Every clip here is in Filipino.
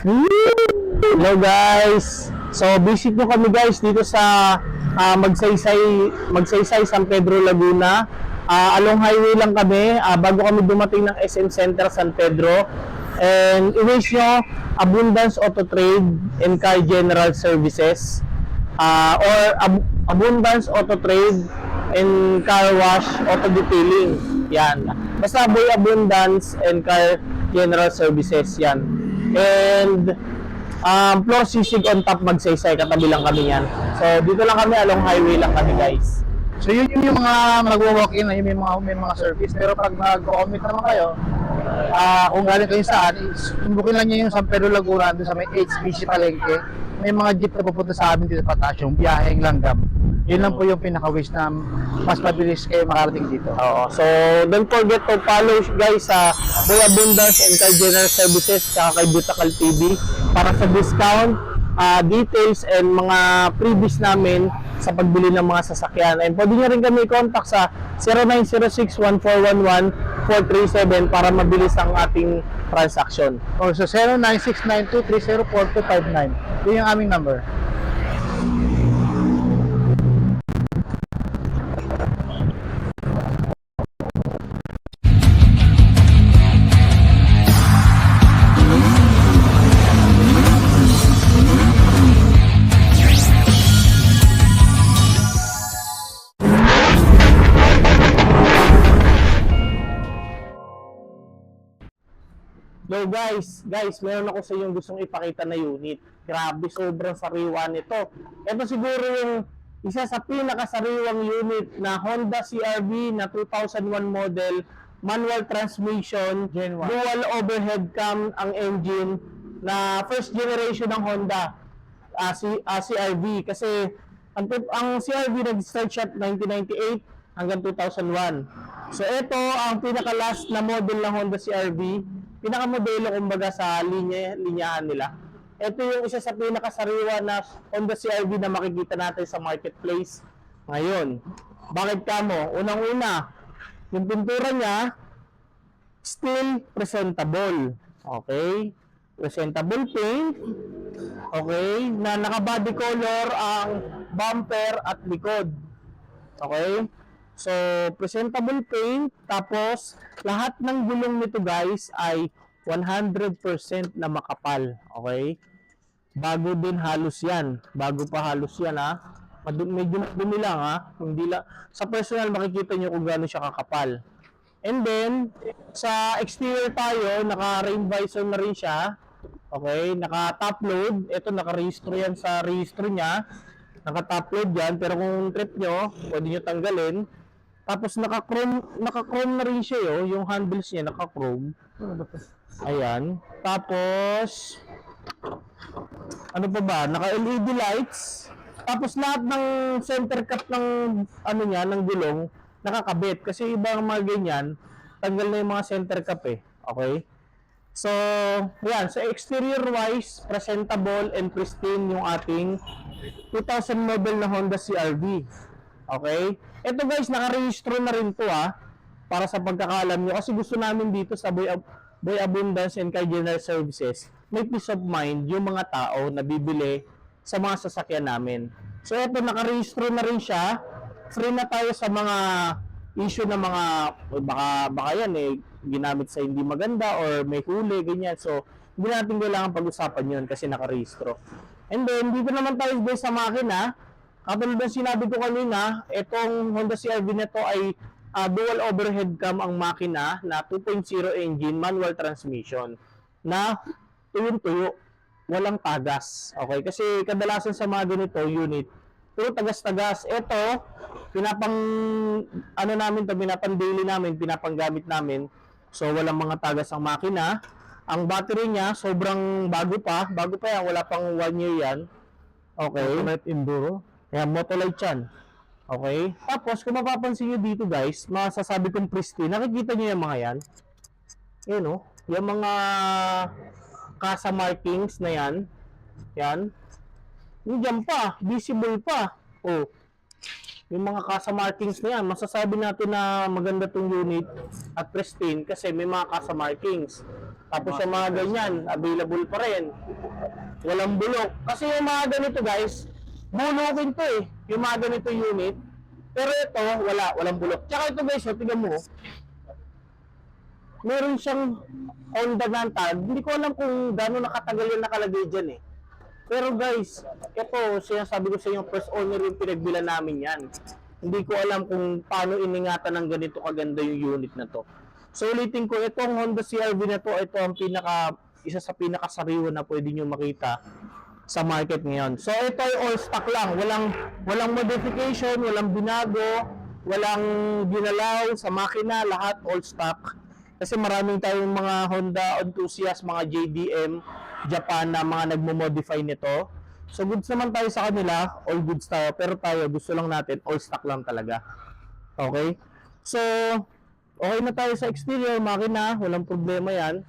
Hello guys! So visit nyo kami guys dito sa Magsaysay, San Pedro, Laguna. Along highway lang kami, bago kami dumating ng SM Center San Pedro. And i-wish nyo Abundance Auto Trade and Car General Services, or Abundance Auto Trade and Car Wash Auto Detailing. Yan. Basta Boy Abundance and Car General Services. Yan. And floor sisig on top Magsaysay, katabi lang kami yan. So dito lang kami, along highway lang kami guys. So yun yung mga mag-walk-in na yung may mga service. Pero pag mag-commit naman kayo, kung galing kayo saan, sumbukin lang nyo yung San Pedro Laguna doon sa may HBC Palengke. May mga jeep na pupunta sa amin dito pataas, yung biyaheng langgam. Yun lang po yung pinaka-ways na mas mabilis kayo makarating dito. Oo. So don't forget to follow guys sa Boy Abundance and Car General Services saka kay Butacal TV para sa discount, details and mga freebies namin sa pagbili ng mga sasakyan. And pwede nyo rin kami i-contact sa 0906-1411-437 para mabilis ang ating transaction. O so 0969230429. Yun yung aming number. Hello guys, meron ako sa inyong gustong ipakita na unit. Grabe, sobrang sariwa nito. Ito siguro yung isa sa pinakasariwang unit na Honda CR-V na 2001 model, manual transmission, dual overhead cam ang engine na first generation ng Honda CR-V. Kasi ang CR-V nag-start siya 1998 hanggang 2001. So ito ang pinaka-last na model ng Honda CR-V, pinakamodelo kumbaga sa linyahan nila. Ito yung isa sa pinakasariwa na Honda CR-V na makikita natin sa marketplace ngayon. Bakit kamo? Unang-una, yung pintura niya still presentable. Okay? Presentable paint. Okay? Na naka-body color ang bumper at likod. Okay? So, presentable paint, tapos lahat ng gulong nito guys ay 100% na makapal, okay? Bago din halos yan, bago pa halos yan ha. Medyo madumi lang ha, hindi lang. Sa personal makikita nyo kung gaano siya kakapal. And then, sa exterior tayo, naka-rain visor na rin siya, okay? Naka-top load, ito naka-registro yan sa registro niya. Naka-top load yan, pero kung trip nyo, pwede nyo tanggalin. Tapos naka-chrome na rin siya yung handles niya naka-chrome. Ayan. Tapos ano pa ba? Naka-LED lights. Tapos lahat ng center cap ng ng gulong nakakabit kasi ibang mga ganyan, tanggal na yung mga center cap Okay? So, yan, sa exterior wise, presentable and pristine yung ating 2000 model na Honda CR-V. Okay? Ito guys, naka-registro na rin to para sa pagkakaalam nyo. Kasi gusto namin dito sa Boy Abundance and Car General Services, may peace of mind yung mga tao na bibili sa mga sasakyan namin. So ito, naka-registro na rin siya. Free na tayo sa mga issue na mga, baka yan ginamit sa hindi maganda or may huli, ganyan. So, hindi natin kailangan pag-usapan yun kasi naka-registro. And then, dito naman tayo guys sa makina. Katulad ng sinabi ko kanina, itong Honda CR-V na to ay dual overhead cam ang makina na 2.0 engine manual transmission na tuyong-tuyo, walang tagas. Okay? Kasi kadalasan sa mga ganito unit, puro tagas-tagas. Ito, pinapang-daily namin, pinapanggamit namin. So, walang mga tagas ang makina. Ang battery niya, sobrang bago pa yan, wala pang 1 year yan. Okay? Ultimate Enduro. Yan, Motolite yan. Okay? Tapos, kung mapapansin nyo dito guys, masasabi kong pristine. Nakikita nyo yung mga yan? Yan yung mga kasa markings na yan. Yan. Yung pa, visible pa. Yung mga kasa markings na yan, masasabi natin na maganda tong unit at pristine kasi may mga kasa markings. Tapos yung mga ganyan, available pa rin. Walang bulok. Kasi yung mga ganito guys, bulukin to eh. Yung mga ganito unit. Pero ito, walang bulok. Tsaka ito guys, tignan mo. Meron siyang Honda na tag. Hindi ko alam kung gano'n nakatagal yung nakalagay dyan eh. Pero guys, ito, sinasabi ko sa inyo, first owner yung pinagbilan namin yan. Hindi ko alam kung paano iningatan ng ganito kaganda yung unit na to. So ulitin ko, itong Honda CR-V na to, ito ang isa sa pinakasariwa na pwede nyo makita sa market ngayon. So ito ay all stock lang, walang modification, walang binago, walang ginalaw sa makina, lahat all stock. Kasi maraming tayong mga Honda enthusiast, mga JDM, Japan na mga nagmo-modify nito. So goods naman tayo sa kanila, all goods tayo, pero tayo gusto lang natin all stock lang talaga. Okay? So okay na tayo sa exterior, makina, walang problema yan.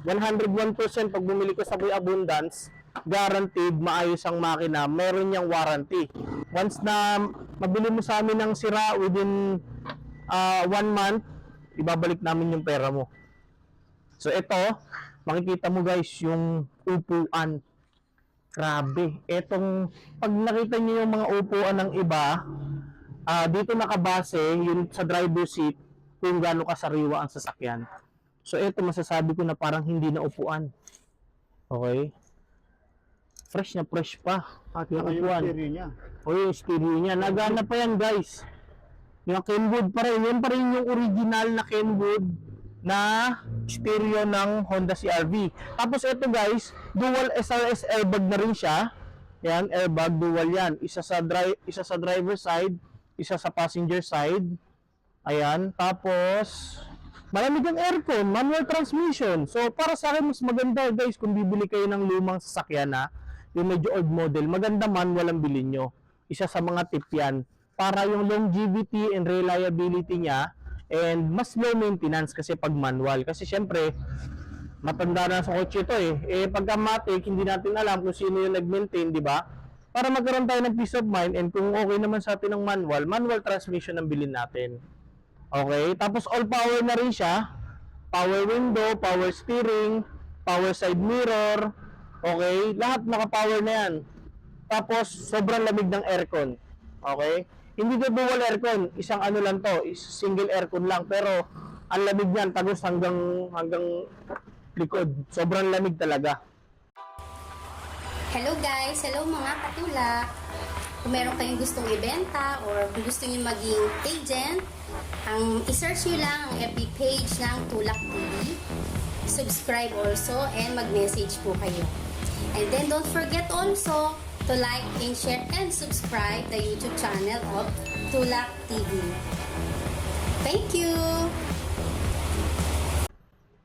101% pag bumili ka sa Boy Abundance, guaranteed maayos ang makina, meron niyang warranty. Once na mabili mo sa amin ng sira within 1 month, ibabalik namin yung pera mo. So ito, makikita mo guys yung upuan. Grabe. Etong, pag nakita niyo yung mga upuan ng iba, dito nakabase yung sa driver seat kung gaano kasariwa ang sasakyan. So ito masasabi ko na parang hindi na upuan. Okay? Fresh na fresh pa. At yung upuan. O yung stereo niya. Nagana pa yan guys. Yung Kenwood pa rin. Yan pa rin yung original na Kenwood na stereo ng Honda CR-V. Tapos ito guys, dual SRS airbag na rin siya. Yan, airbag dual yan. Isa sa driver side, isa sa passenger side. Ayan, tapos malamig ang aircon, manual transmission. So para sa akin mas maganda guys kung bibili kayo ng lumang sasakyan na yung medyo old model, maganda manual ang bilhin nyo. Isa sa mga tip yan para yung longevity and reliability niya and mas low maintenance kasi pag manual. Kasi syempre matanda na sa kotse ito eh. Pagka matic, hindi natin alam kung sino yung nag-maintain, di ba? Para magkaroon tayo ng peace of mind and kung okay naman sa atin ng manual transmission ang bilhin natin. Okay, tapos all power na rin siya. Power window, power steering, power side mirror. Okay, lahat naka-power na yan. Tapos sobrang lamig ng aircon. Okay? Hindi to dual aircon, isang ano lang to, single aircon lang, pero ang lamig niyan tagos hanggang likod. Sobrang lamig talaga. Hello guys! Hello mga katulak! Kung meron kayong gustong ibenta or kung gusto nyo maging agent, ang isearch nyo lang ang FB page ng Tulak TV. Subscribe also and mag-message po kayo. And then don't forget also to like and share and subscribe the YouTube channel of Tulak TV. Thank you!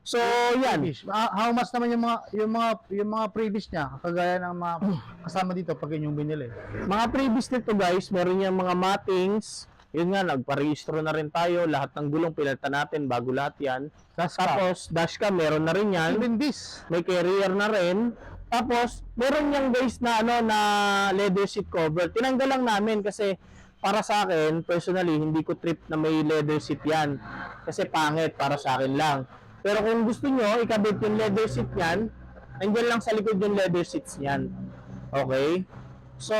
So, yan. How much naman yung mga previous niya, kagaya ng mga kasama dito pag inyong binili? Mga previous nito guys, meron yung mga mattings. Yun nga, nagparehistro na rin tayo. Lahat ng gulong pinalitan natin bago lahat yan. Tapos, dashcam, meron na rin yan. Even this. May carrier na rin. Tapos, meron yung guys na na leather seat cover. Tinanggal lang namin kasi para sa akin, personally, hindi ko trip na may leather seat yan. Kasi pangit para sa akin lang. Pero kung gusto nyo, ikabit yung leather seat yan, nandiyan lang sa likod yung leather seats yan. Okay? So,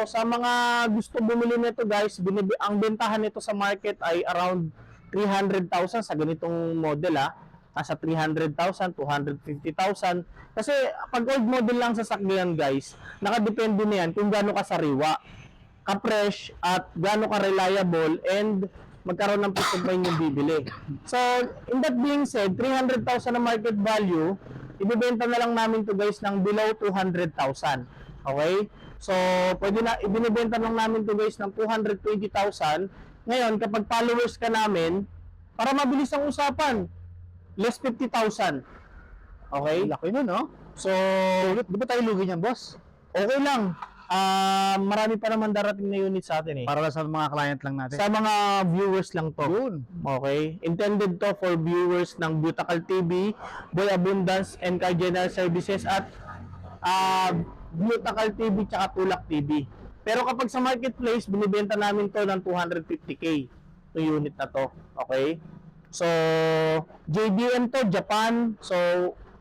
sa mga gusto bumili nito guys, ang bentahan nito sa market ay around 300,000 sa ganitong model Nasa 300,000, 250,000. Kasi pag old model lang sa sakyan guys, nakadepende na yan kung gaano kasariwa, ka-fresh, at gaano ka-reliable, and magkaroon ng peace of mind yung bibili. So, in that being said, 300,000 na market value, ibibenta na lang namin to guys ng below 200,000. Okay? So, pwede na, ibinibenta lang namin to guys ng 220,000. Ngayon, kapag followers ka namin, para mabilis ang usapan, less 50,000. Okay? Laki nun, no? So, Di ba tayo lugi niyan, boss? okay lang. Marami pa naman darating na unit sa atin Para lang sa mga client lang natin. Sa mga viewers lang to. Yun. Okay? Intended to for viewers ng Butacal TV, Boy Abundance, and Car General Services at Butacal TV tsaka Tulak TV. Pero kapag sa marketplace, binibenta namin to ng 250k yung unit na to. Okay? So, JBM to, Japan. So,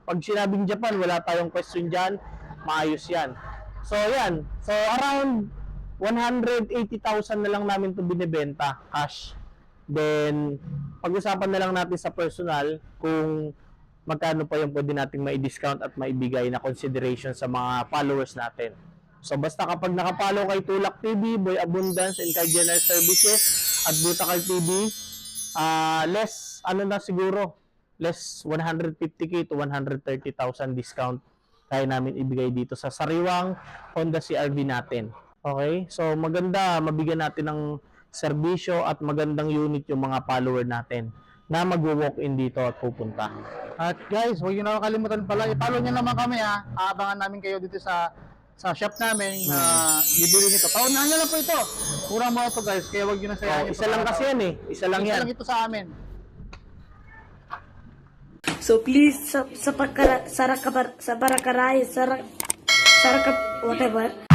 pag sinabing Japan, wala tayong question dyan. Maayos yan. So, yan. So, around 180,000 na lang namin to binibenta, cash. Then, pag-usapan na lang natin sa personal kung magkano pa yung pwede nating mai-discount at maibigay na consideration sa mga followers natin. So, basta kapag nakapollow kay Tulak TV, Boy Abundance, and kay General Services at Butakal TV, less, less 150k to 130,000 discount kaya namin ibigay dito sa sariwang Honda CR-V natin. Okay? So, maganda, mabigyan natin ng serbisyo at magandang unit yung mga follower natin na mag-walk-in dito at pupunta. At guys, huwag nyo na kalimutan pala, i-follow nyo naman kami ha. Aabangan namin kayo dito sa shop namin na bibili nito. Paunahan nyo lang po ito. Kurang mo ito guys, kaya huwag nyo na sayangin. Isa lang kasi yan eh. Isa lang Isa yan. lang ito sa amin. So please, sa Barakaray, whatever,